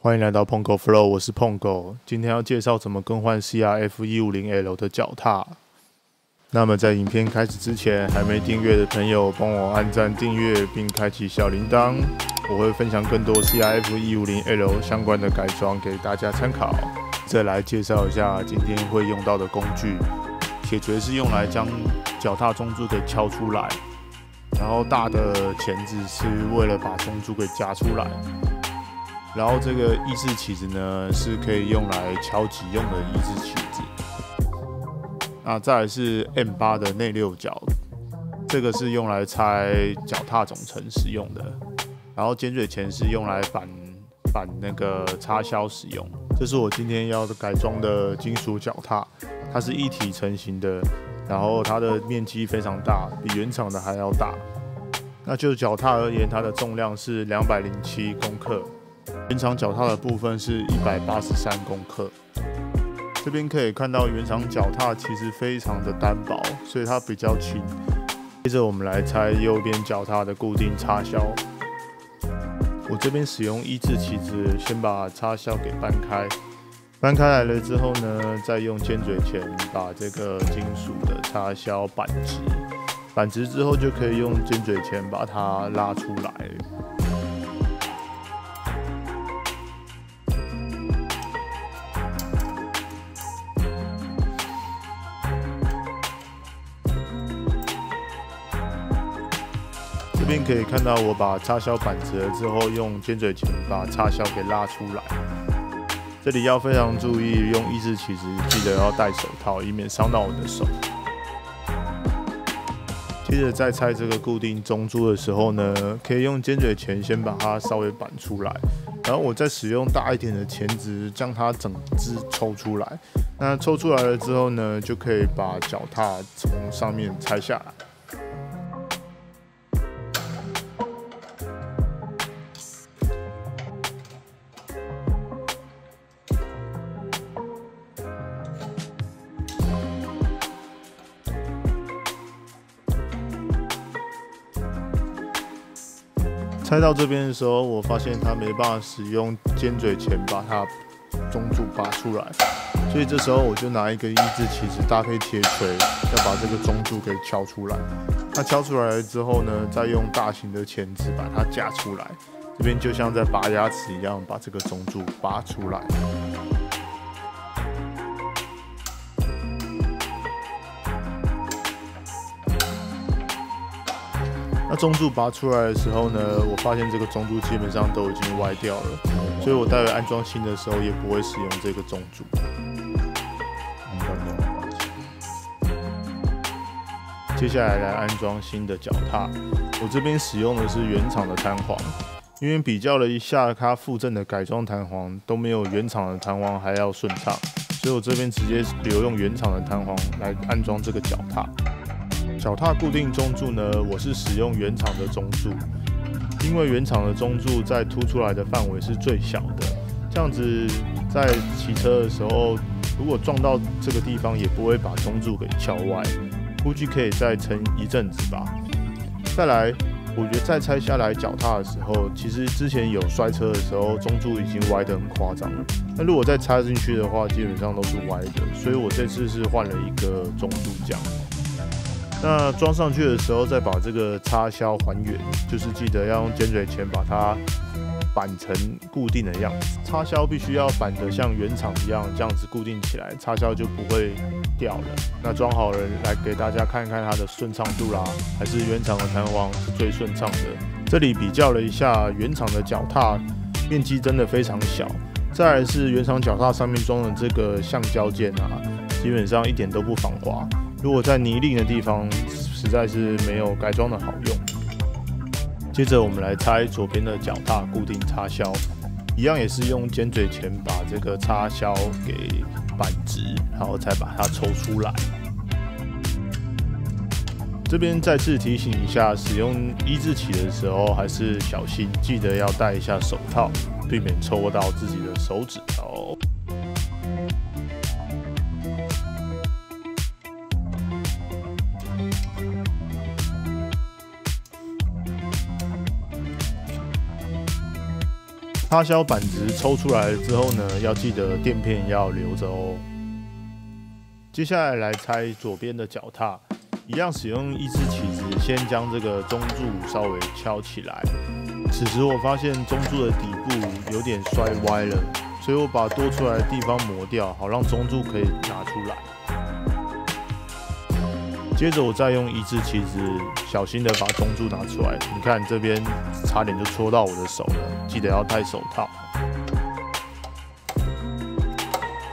欢迎来到碰狗 Flow， 我是碰狗。今天要介绍怎么更换 CRF150L 的脚踏。那么在影片开始之前，还没订阅的朋友，帮我按赞订阅并开启小铃铛。我会分享更多 CRF150L 相关的改装给大家参考。再来介绍一下今天会用到的工具。铁锤是用来将脚踏中柱给敲出来，然后大的钳子是为了把中柱给夹出来。然后这个抑制起子呢，是可以用来敲击用的抑制起子。那再来是 M8 的内六角，这个是用来拆脚踏总成使用的。然后尖嘴钳是用来板那个插销使用。这是我今天要改装的金属脚踏，它是一体成型的，然后它的面积非常大，比原厂的还要大。那就脚踏而言，它的重量是207公克。原厂脚踏的部分是183公克，这边可以看到原厂脚踏其实非常的单薄，所以它比较轻。接着我们来拆右边脚踏的固定插销，我这边使用抑制起子，先把插销给搬开，搬开来了之后呢，再用尖嘴钳把这个金属的插销板直，板直之后就可以用尖嘴钳把它拉出来。这边可以看到我把插销板直了之后，用尖嘴钳把插销给拉出来。这里要非常注意，用抑制起子记得要戴手套，以免伤到我的手。接着在拆这个固定中柱的时候呢，可以用尖嘴钳先把它稍微板出来，然后我再使用大一点的钳子将它整只抽出来。那抽出来了之后呢，就可以把脚踏从上面拆下来。拆到这边的时候，我发现它没办法使用尖嘴钳把它中柱拔出来，所以这时候我就拿一个抑制起子搭配铁锤，要把这个中柱给敲出来。那敲出来之后呢，再用大型的钳子把它夹出来，这边就像在拔牙齿一样，把这个中柱拔出来。那中柱拔出来的时候呢，我发现这个中柱基本上都已经歪掉了，所以我待会安装新的时候也不会使用这个中柱。接下来安装新的脚踏，我这边使用的是原厂的弹簧，因为比较了一下它附赠的改装弹簧都没有原厂的弹簧还要顺畅，所以我这边直接留用原厂的弹簧来安装这个脚踏。脚踏固定中柱呢，我是使用原厂的中柱，因为原厂的中柱在凸出来的范围是最小的，这样子在骑车的时候，如果撞到这个地方，也不会把中柱给敲歪，估计可以再撑一阵子吧。再来，我觉得再拆下来脚踏的时候，其实之前有摔车的时候，中柱已经歪得很夸张了。那如果再插进去的话，基本上都是歪的，所以我这次是换了一个中柱架。那装上去的时候，再把这个插销还原，就是记得要用尖嘴钳把它板成固定的样子。插销必须要板得像原厂一样，这样子固定起来，插销就不会掉了。那装好了，来给大家看看它的顺畅度啦，还是原厂的弹簧是最顺畅的。这里比较了一下原厂的脚踏，面积真的非常小。再来是原厂脚踏上面装的这个橡胶件啊，基本上一点都不防滑。如果在泥泞的地方，实在是没有改装的好用。接着我们来拆左边的脚踏固定插销，一样也是用尖嘴钳把这个插销给板直，然后再把它抽出来。这边再次提醒一下，使用抑制起的时候还是小心，记得要戴一下手套，避免抽到自己的手指头。插销板子抽出来之后呢，要记得垫片要留着哦。接下来来拆左边的脚踏，一样使用抑制起子，先将这个中柱稍微敲起来。此时我发现中柱的底部有点摔歪了，所以我把多出来的地方磨掉，好让中柱可以拿出来。接着我再用抑制起子，小心的把中柱拿出来。你看这边差点就戳到我的手了，记得要戴手套。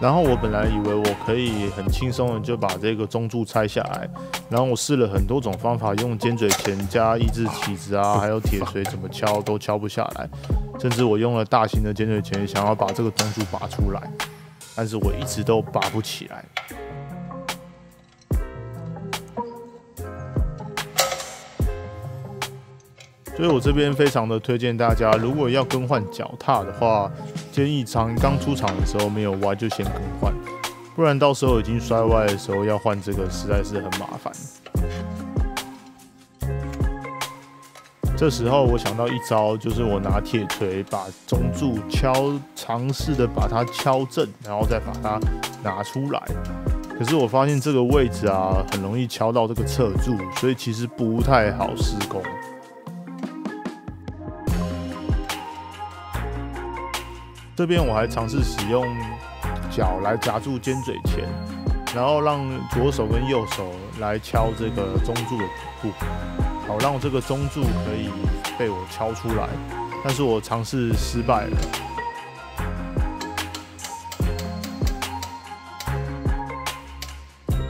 然后我本来以为我可以很轻松的就把这个中柱拆下来，然后我试了很多种方法，用尖嘴钳加抑制起子啊，还有铁锤怎么敲都敲不下来，甚至我用了大型的尖嘴钳想要把这个中柱拔出来，但是我一直都拔不起来。所以我这边非常的推荐大家，如果要更换脚踏的话，建议刚出厂的时候没有歪就先更换，不然到时候已经摔歪的时候要换这个实在是很麻烦。这时候我想到一招，就是我拿铁锤把中柱尝试的把它敲正，然后再把它拿出来。可是我发现这个位置啊，很容易敲到这个侧柱，所以其实不太好施工。这边我还尝试使用脚来夹住尖嘴钳，然后让左手跟右手来敲这个中柱的底部，好让这个中柱可以被我敲出来。但是我尝试失败了。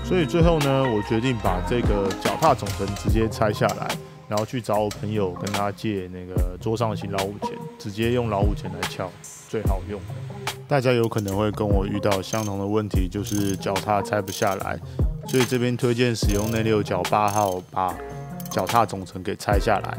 所以最后呢，我决定把这个脚踏总成直接拆下来，然后去找我朋友跟他借那个桌上型老虎钳，直接用老虎钳来敲最好用。大家有可能会跟我遇到相同的问题，就是脚踏拆不下来，所以这边推荐使用内六角8号把脚踏总成给拆下来。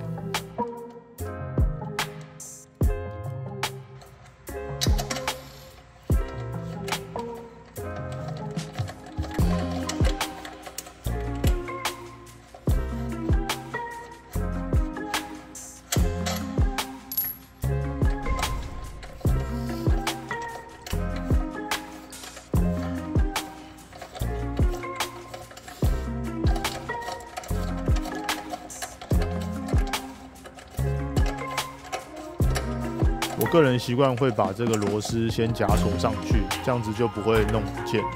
我个人习惯会把这个螺丝先夹锁上去，这样子就不会弄不见了。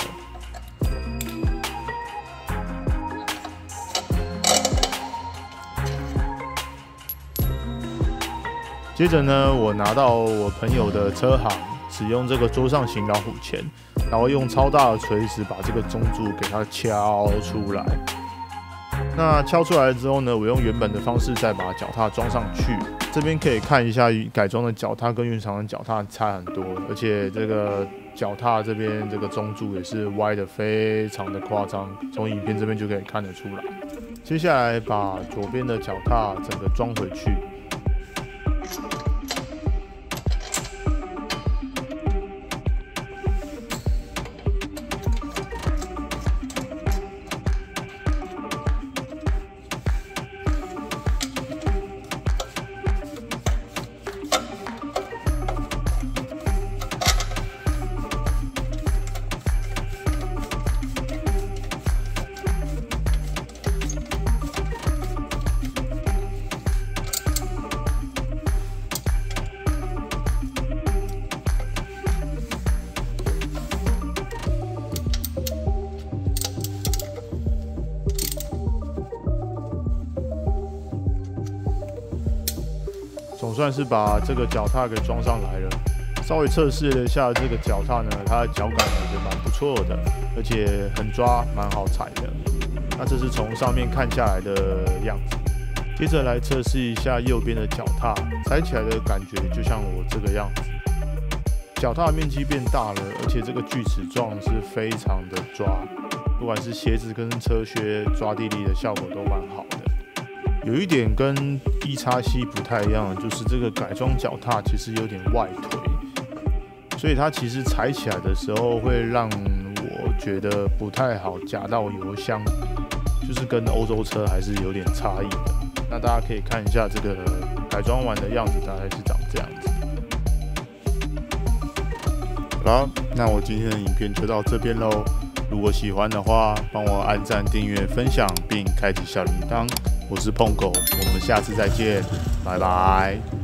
接着呢，我拿到我朋友的车行，使用这个桌上型老虎钳，然后用超大的锤子把这个中柱给它敲出来。那敲出来之后呢，我用原本的方式再把脚踏装上去。这边可以看一下改装的脚踏跟原厂的脚踏差很多，而且这个脚踏这边这个中柱也是歪的非常的夸张，从影片这边就可以看得出来。接下来把左边的脚踏整个装回去。总算是把这个脚踏给装上来了。稍微测试了一下这个脚踏呢，它的脚感感觉蛮不错的，而且很抓，蛮好踩的。那这是从上面看下来的样子。接着来测试一下右边的脚踏，踩起来的感觉就像我这个样子。脚踏面积变大了，而且这个锯齿状是非常的抓，不管是鞋子跟车靴抓地力的效果都蛮好的。有一点跟 1XC 不太一样，就是这个改装脚踏其实有点外推，所以它其实踩起来的时候会让我觉得不太好夹到油箱，就是跟欧洲车还是有点差异的。那大家可以看一下这个改装完的样子，大概是长这样子。了，那我今天的影片就到这边喽。如果喜欢的话，帮我按赞、订阅、分享，并开启小铃铛。我是碰狗，我们下次再见，拜拜。